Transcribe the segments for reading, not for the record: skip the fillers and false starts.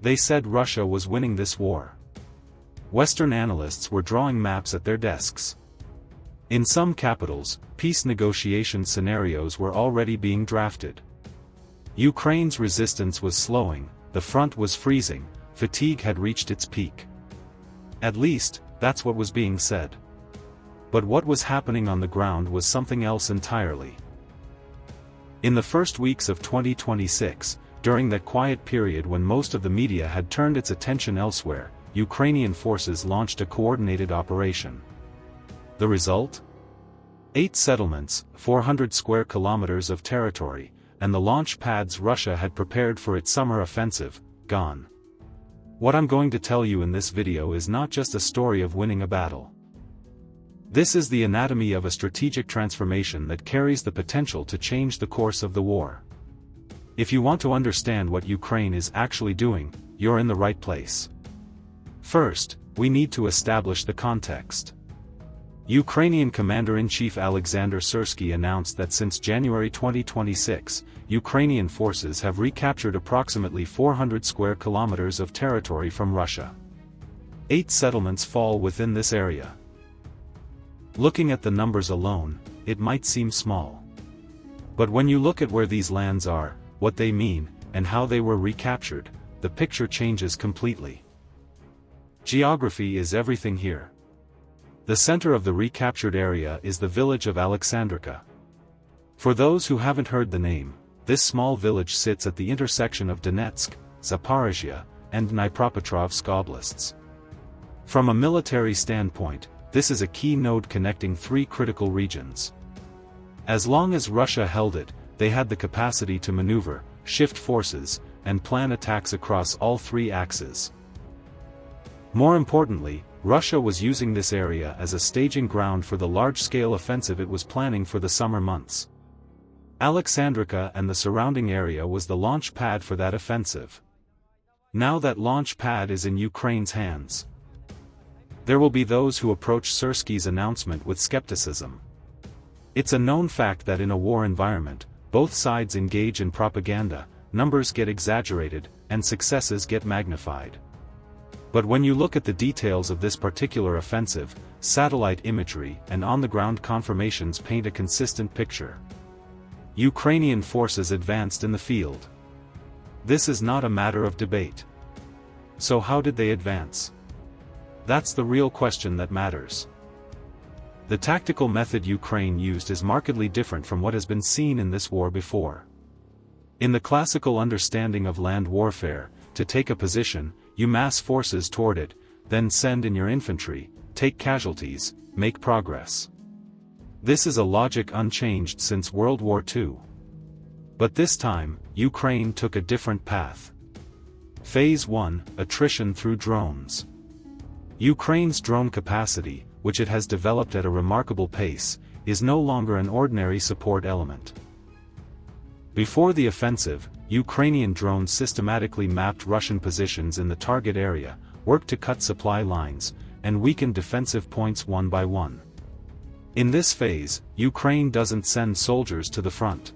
They said Russia was winning this war. Western analysts were drawing maps at their desks. In some capitals, peace negotiation scenarios were already being drafted. Ukraine's resistance was slowing, the front was freezing, fatigue had reached its peak. At least, that's what was being said. But what was happening on the ground was something else entirely. In the first weeks of 2026, during that quiet period when most of the media had turned its attention elsewhere, Ukrainian forces launched a coordinated operation. The result? 8 settlements, 400 square kilometers of territory, and the launch pads Russia had prepared for its summer offensive, gone. What I'm going to tell you in this video is not just a story of winning a battle. This is the anatomy of a strategic transformation that carries the potential to change the course of the war. If you want to understand what Ukraine is actually doing, you're in the right place. First, we need to establish the context. Ukrainian Commander-in-Chief Aleksandr Syrsky announced that since January 2026, Ukrainian forces have recaptured approximately 400 square kilometers of territory from Russia. 8 settlements fall within this area. Looking at the numbers alone, it might seem small. But when you look at where these lands are, what they mean, and how they were recaptured, the picture changes completely. Geography is everything here. The center of the recaptured area is the village of Aleksandrika. For those who haven't heard the name, this small village sits at the intersection of Donetsk, Zaporizhia, and Dnipropetrovsk oblasts. From a military standpoint, this is a key node connecting 3 critical regions. As long as Russia held it, they had the capacity to maneuver, shift forces, and plan attacks across all 3 axes. More importantly, Russia was using this area as a staging ground for the large-scale offensive it was planning for the summer months. Aleksandrika and the surrounding area was the launch pad for that offensive. Now that launch pad is in Ukraine's hands. There will be those who approach Syrsky's announcement with skepticism. It's a known fact that in a war environment, both sides engage in propaganda, numbers get exaggerated, and successes get magnified. But when you look at the details of this particular offensive, satellite imagery and on-the-ground confirmations paint a consistent picture. Ukrainian forces advanced in the field. This is not a matter of debate. So how did they advance? That's the real question that matters. The tactical method Ukraine used is markedly different from what has been seen in this war before. In the classical understanding of land warfare, to take a position, you mass forces toward it, then send in your infantry, take casualties, make progress. This is a logic unchanged since World War II. But this time, Ukraine took a different path. Phase 1, attrition through drones. Ukraine's drone capacity, which it has developed at a remarkable pace, is no longer an ordinary support element. Before the offensive, Ukrainian drones systematically mapped Russian positions in the target area, worked to cut supply lines, and weaken defensive points one by one. In this phase, Ukraine doesn't send soldiers to the front.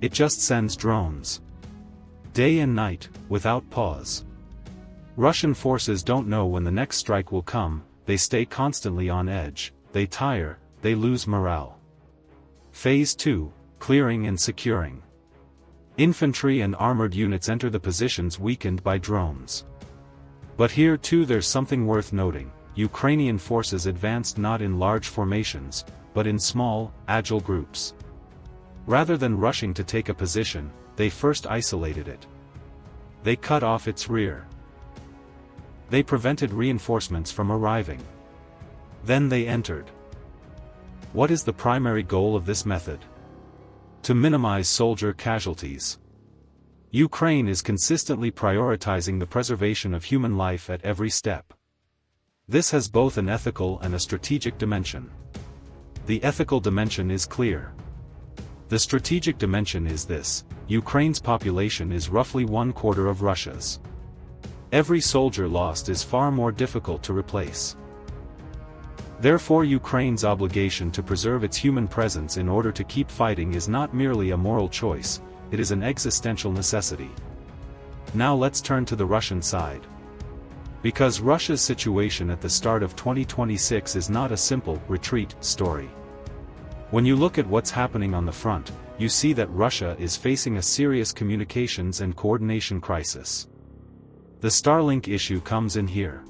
It just sends drones. Day and night, without pause. Russian forces don't know when the next strike will come, they stay constantly on edge, they tire, they lose morale. Phase 2, clearing and securing. Infantry and armored units enter the positions weakened by drones. But here too there's something worth noting. Ukrainian forces advanced not in large formations, but in small, agile groups. Rather than rushing to take a position, they first isolated it. They cut off its rear. They prevented reinforcements from arriving. Then they entered. What is the primary goal of this method? To minimize soldier casualties. Ukraine is consistently prioritizing the preservation of human life at every step. This has both an ethical and a strategic dimension. The ethical dimension is clear. The strategic dimension is this: Ukraine's population is roughly 1/4 of Russia's. Every soldier lost is far more difficult to replace. Therefore, Ukraine's obligation to preserve its human presence in order to keep fighting is not merely a moral choice, it is an existential necessity. Now let's turn to the Russian side. Because Russia's situation at the start of 2026 is not a simple retreat story. When you look at what's happening on the front, you see that Russia is facing a serious communications and coordination crisis. The Starlink issue comes in here.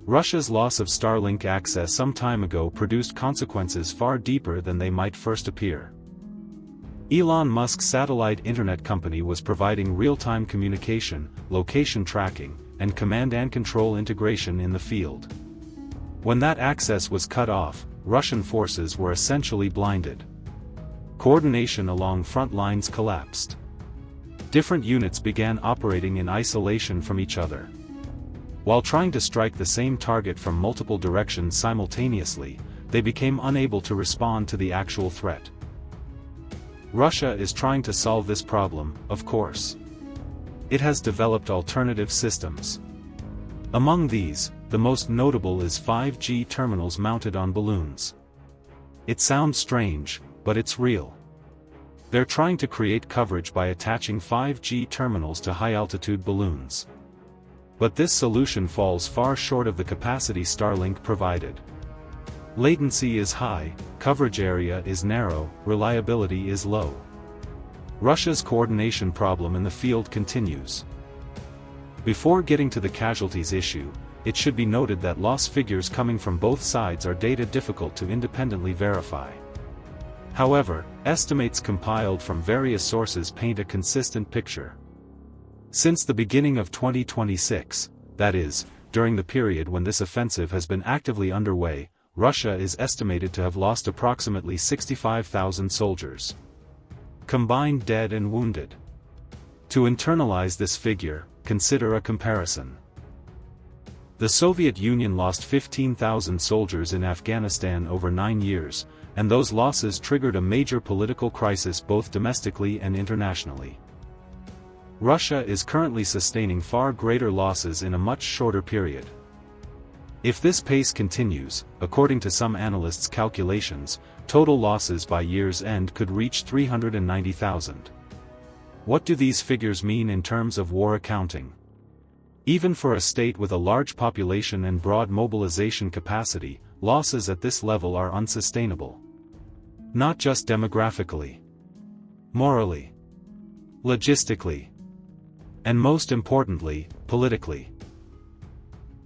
Russia's loss of Starlink access some time ago produced consequences far deeper than they might first appear. Elon Musk's satellite internet company was providing real-time communication, location tracking, and command and control integration in the field. When that access was cut off, Russian forces were essentially blinded. Coordination along front lines collapsed. Different units began operating in isolation from each other. While trying to strike the same target from multiple directions simultaneously, they became unable to respond to the actual threat. Russia is trying to solve this problem, of course. It has developed alternative systems. Among these, the most notable is 5G terminals mounted on balloons. It sounds strange, but it's real. They're trying to create coverage by attaching 5G terminals to high-altitude balloons. But this solution falls far short of the capacity Starlink provided. Latency is high, coverage area is narrow, reliability is low. Russia's coordination problem in the field continues. Before getting to the casualties issue, it should be noted that loss figures coming from both sides are data difficult to independently verify. However, estimates compiled from various sources paint a consistent picture. Since the beginning of 2026, that is, during the period when this offensive has been actively underway, Russia is estimated to have lost approximately 65,000 soldiers. Combined dead and wounded. To internalize this figure, consider a comparison. The Soviet Union lost 15,000 soldiers in Afghanistan over 9 years, and those losses triggered a major political crisis both domestically and internationally. Russia is currently sustaining far greater losses in a much shorter period. If this pace continues, according to some analysts' calculations, total losses by year's end could reach 390,000. What do these figures mean in terms of war accounting? Even for a state with a large population and broad mobilization capacity, losses at this level are unsustainable. Not just demographically. Morally. Logistically. And most importantly, politically.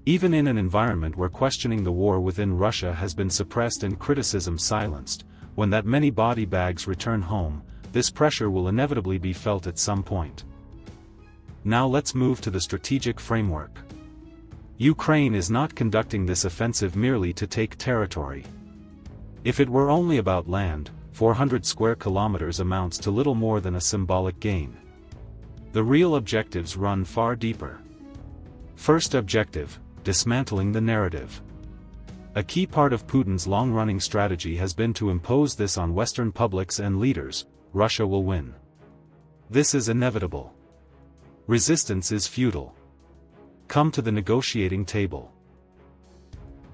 Even in an environment where questioning the war within Russia has been suppressed and criticism silenced, when that many body bags return home, this pressure will inevitably be felt at some point. Now let's move to the strategic framework. Ukraine is not conducting this offensive merely to take territory. If it were only about land, 400 square kilometers amounts to little more than a symbolic gain. The real objectives run far deeper. First objective, dismantling the narrative. A key part of Putin's long-running strategy has been to impose this on Western publics and leaders: Russia will win. This is inevitable. Resistance is futile. Come to the negotiating table.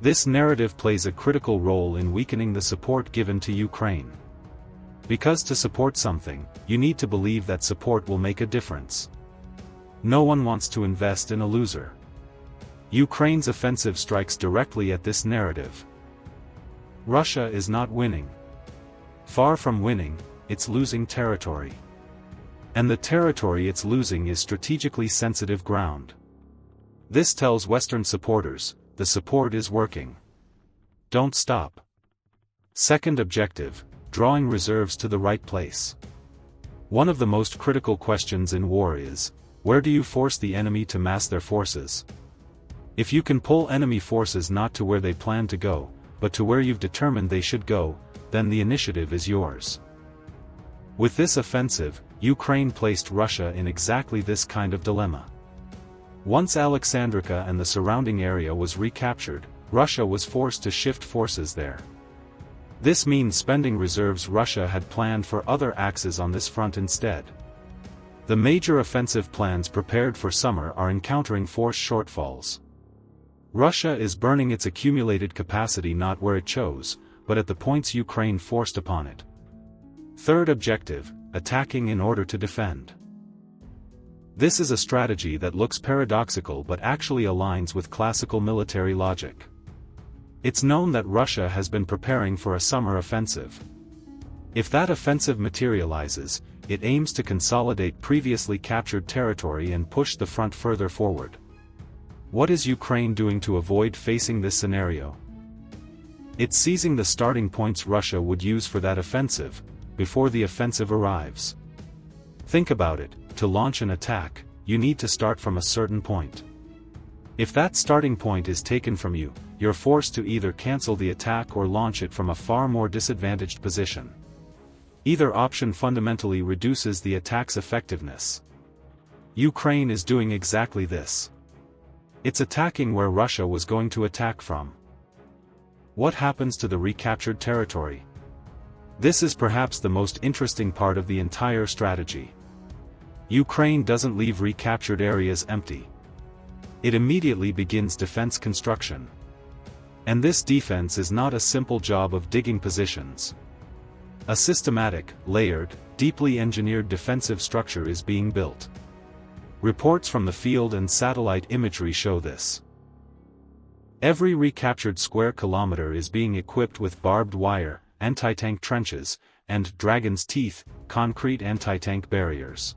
This narrative plays a critical role in weakening the support given to Ukraine. Because to support something, you need to believe that support will make a difference. No one wants to invest in a loser. Ukraine's offensive strikes directly at this narrative. Russia is not winning. Far from winning, it's losing territory. And the territory it's losing is strategically sensitive ground. This tells Western supporters, the support is working. Don't stop. Second objective, drawing reserves to the right place. One of the most critical questions in war is, where do you force the enemy to mass their forces? If you can pull enemy forces not to where they plan to go, but to where you've determined they should go, then the initiative is yours. With this offensive, Ukraine placed Russia in exactly this kind of dilemma. Once Aleksandrika and the surrounding area was recaptured, Russia was forced to shift forces there. This means spending reserves Russia had planned for other axes on this front instead. The major offensive plans prepared for summer are encountering force shortfalls. Russia is burning its accumulated capacity not where it chose, but at the points Ukraine forced upon it. Third objective, attacking in order to defend. This is a strategy that looks paradoxical but actually aligns with classical military logic. It's known that Russia has been preparing for a summer offensive. If that offensive materializes, it aims to consolidate previously captured territory and push the front further forward. What is Ukraine doing to avoid facing this scenario? It's seizing the starting points Russia would use for that offensive, before the offensive arrives. Think about it, to launch an attack, you need to start from a certain point. If that starting point is taken from you, you're forced to either cancel the attack or launch it from a far more disadvantaged position. Either option fundamentally reduces the attack's effectiveness. Ukraine is doing exactly this. It's attacking where Russia was going to attack from. What happens to the recaptured territory? This is perhaps the most interesting part of the entire strategy. Ukraine doesn't leave recaptured areas empty. It immediately begins defense construction. And this defense is not a simple job of digging positions. A systematic, layered, deeply engineered defensive structure is being built. Reports from the field and satellite imagery show this. Every recaptured square kilometer is being equipped with barbed wire, anti-tank trenches, and dragon's teeth, concrete anti-tank barriers.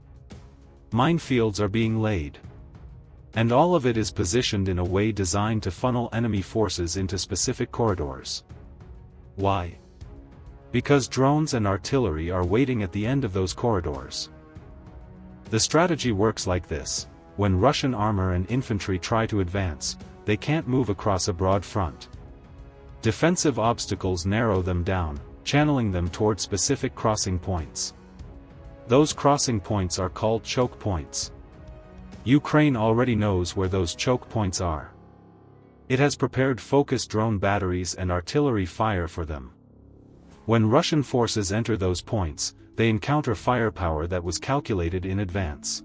Minefields are being laid. And all of it is positioned in a way designed to funnel enemy forces into specific corridors. Why? Because drones and artillery are waiting at the end of those corridors. The strategy works like this: when Russian armor and infantry try to advance, they can't move across a broad front. Defensive obstacles narrow them down, channeling them toward specific crossing points. Those crossing points are called choke points. Ukraine already knows where those choke points are. It has prepared focused drone batteries and artillery fire for them. When Russian forces enter those points, they encounter firepower that was calculated in advance.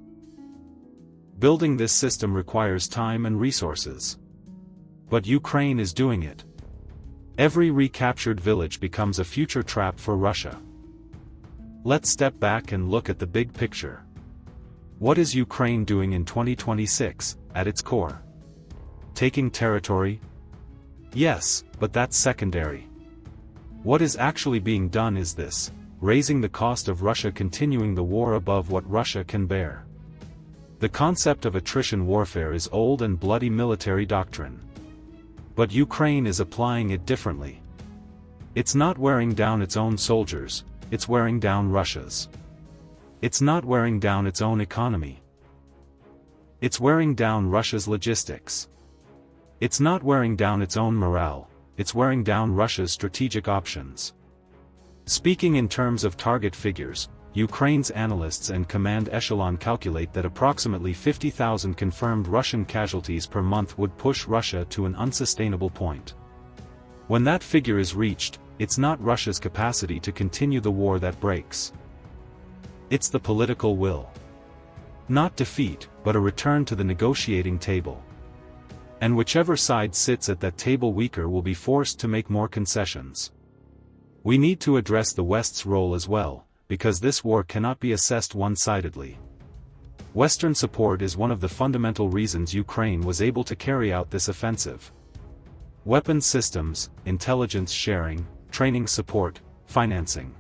Building this system requires time and resources. But Ukraine is doing it. Every recaptured village becomes a future trap for Russia. Let's step back and look at the big picture. What is Ukraine doing in 2026, at its core? Taking territory? Yes, but that's secondary. What is actually being done is this: raising the cost of Russia continuing the war above what Russia can bear. The concept of attrition warfare is old and bloody military doctrine. But Ukraine is applying it differently. It's not wearing down its own soldiers, it's wearing down Russia's. It's not wearing down its own economy. It's wearing down Russia's logistics. It's not wearing down its own morale, it's wearing down Russia's strategic options. Speaking in terms of target figures, Ukraine's analysts and command echelon calculate that approximately 50,000 confirmed Russian casualties per month would push Russia to an unsustainable point. When that figure is reached, it's not Russia's capacity to continue the war that breaks. It's the political will. Not defeat, but a return to the negotiating table. And whichever side sits at that table weaker will be forced to make more concessions. We need to address the West's role as well, because this war cannot be assessed one-sidedly. Western support is one of the fundamental reasons Ukraine was able to carry out this offensive. Weapons systems, intelligence sharing, training support, financing.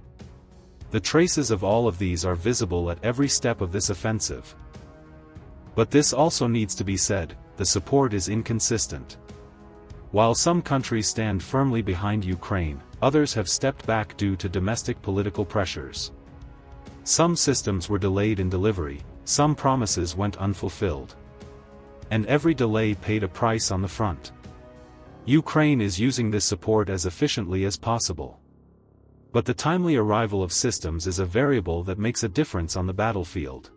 The traces of all of these are visible at every step of this offensive. But this also needs to be said: the support is inconsistent. While some countries stand firmly behind Ukraine, others have stepped back due to domestic political pressures. Some systems were delayed in delivery, some promises went unfulfilled. And every delay paid a price on the front. Ukraine is using this support as efficiently as possible. But the timely arrival of systems is a variable that makes a difference on the battlefield.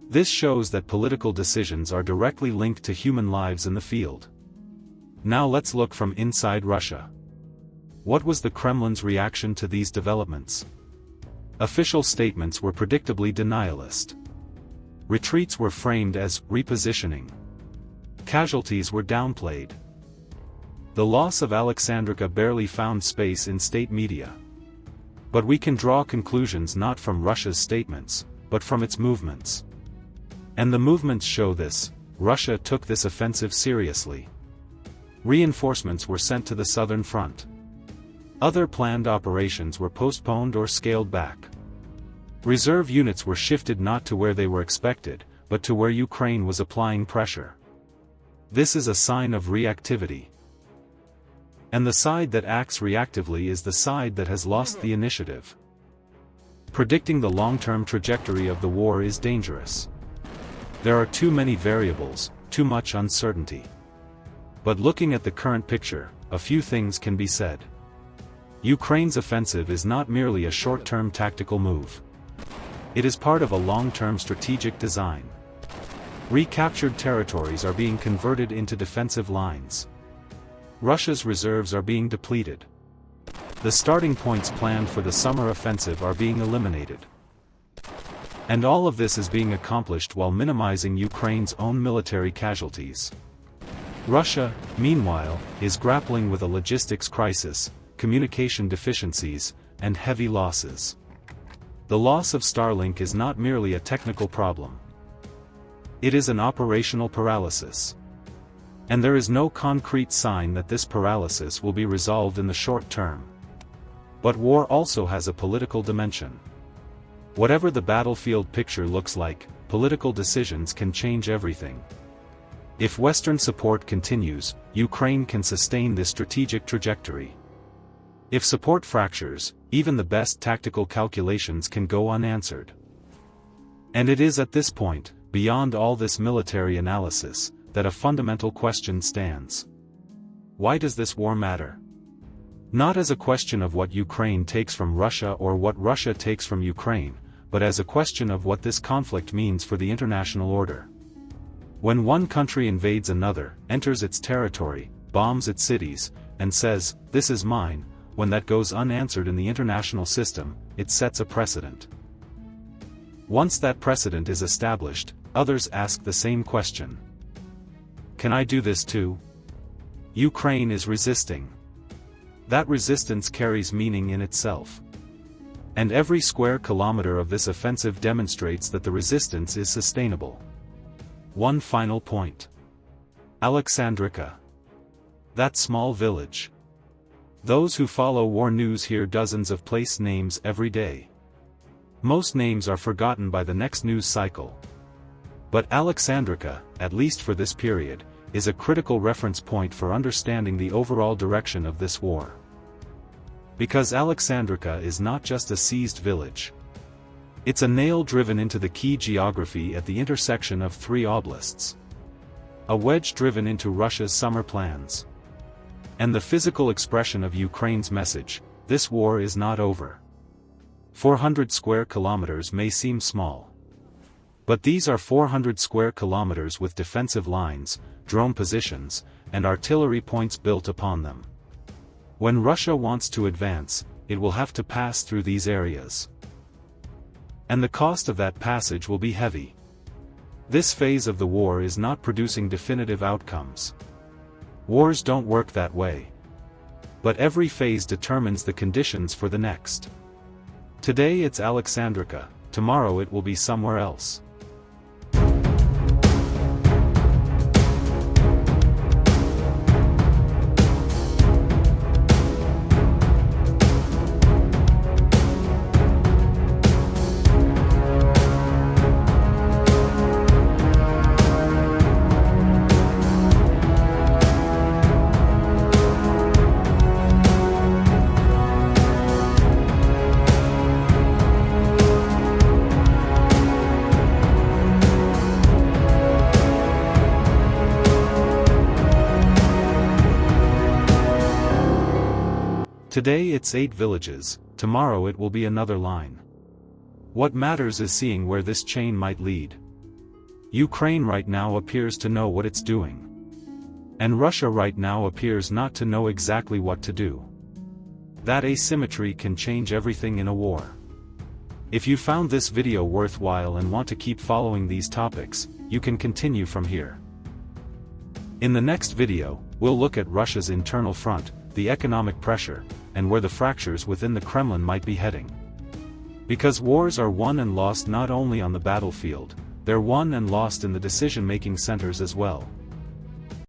This shows that political decisions are directly linked to human lives in the field. Now let's look from inside Russia. What was the Kremlin's reaction to these developments? Official statements were predictably denialist. Retreats were framed as repositioning. Casualties were downplayed. The loss of Aleksandrika barely found space in state media. But we can draw conclusions not from Russia's statements, but from its movements. And the movements show this. Russia took this offensive seriously. Reinforcements were sent to the southern front. Other planned operations were postponed or scaled back. Reserve units were shifted not to where they were expected, but to where Ukraine was applying pressure. This is a sign of reactivity. And the side that acts reactively is the side that has lost the initiative. Predicting the long-term trajectory of the war is dangerous. There are too many variables, too much uncertainty. But looking at the current picture, a few things can be said. Ukraine's offensive is not merely a short-term tactical move. It is part of a long-term strategic design. Recaptured territories are being converted into defensive lines. Russia's reserves are being depleted. The starting points planned for the summer offensive are being eliminated. And all of this is being accomplished while minimizing Ukraine's own military casualties. Russia, meanwhile, is grappling with a logistics crisis, communication deficiencies, and heavy losses. The loss of Starlink is not merely a technical problem. It is an operational paralysis. And there is no concrete sign that this paralysis will be resolved in the short term. But war also has a political dimension. Whatever the battlefield picture looks like, political decisions can change everything. If Western support continues, Ukraine can sustain this strategic trajectory. If support fractures, even the best tactical calculations can go unanswered. And it is at this point, beyond all this military analysis, that a fundamental question stands. Why does this war matter? Not as a question of what Ukraine takes from Russia or what Russia takes from Ukraine, but as a question of what this conflict means for the international order. When one country invades another, enters its territory, bombs its cities, and says, "This is mine," when that goes unanswered in the international system, it sets a precedent. Once that precedent is established, others ask the same question. Can I do this too? Ukraine is resisting. That resistance carries meaning in itself. And every square kilometer of this offensive demonstrates that the resistance is sustainable. One final point. Aleksandrika. That small village. Those who follow war news hear dozens of place names every day. Most names are forgotten by the next news cycle. But Aleksandrika, at least for this period, is a critical reference point for understanding the overall direction of this war. Because Aleksandrika is not just a seized village. It's a nail driven into the key geography at the intersection of three oblasts. A wedge driven into Russia's summer plans. And the physical expression of Ukraine's message: this war is not over. 400 square kilometers may seem small. But these are 400 square kilometers with defensive lines, drone positions, and artillery points built upon them. When Russia wants to advance, it will have to pass through these areas. And the cost of that passage will be heavy. This phase of the war is not producing definitive outcomes. Wars don't work that way. But every phase determines the conditions for the next. Today it's Aleksandrika, tomorrow it will be somewhere else. Today it's 8 villages, tomorrow it will be another line. What matters is seeing where this chain might lead. Ukraine right now appears to know what it's doing. And Russia right now appears not to know exactly what to do. That asymmetry can change everything in a war. If you found this video worthwhile and want to keep following these topics, you can continue from here. In the next video, we'll look at Russia's internal front, the economic pressure, and where the fractures within the Kremlin might be heading. Because wars are won and lost not only on the battlefield, they're won and lost in the decision-making centers as well.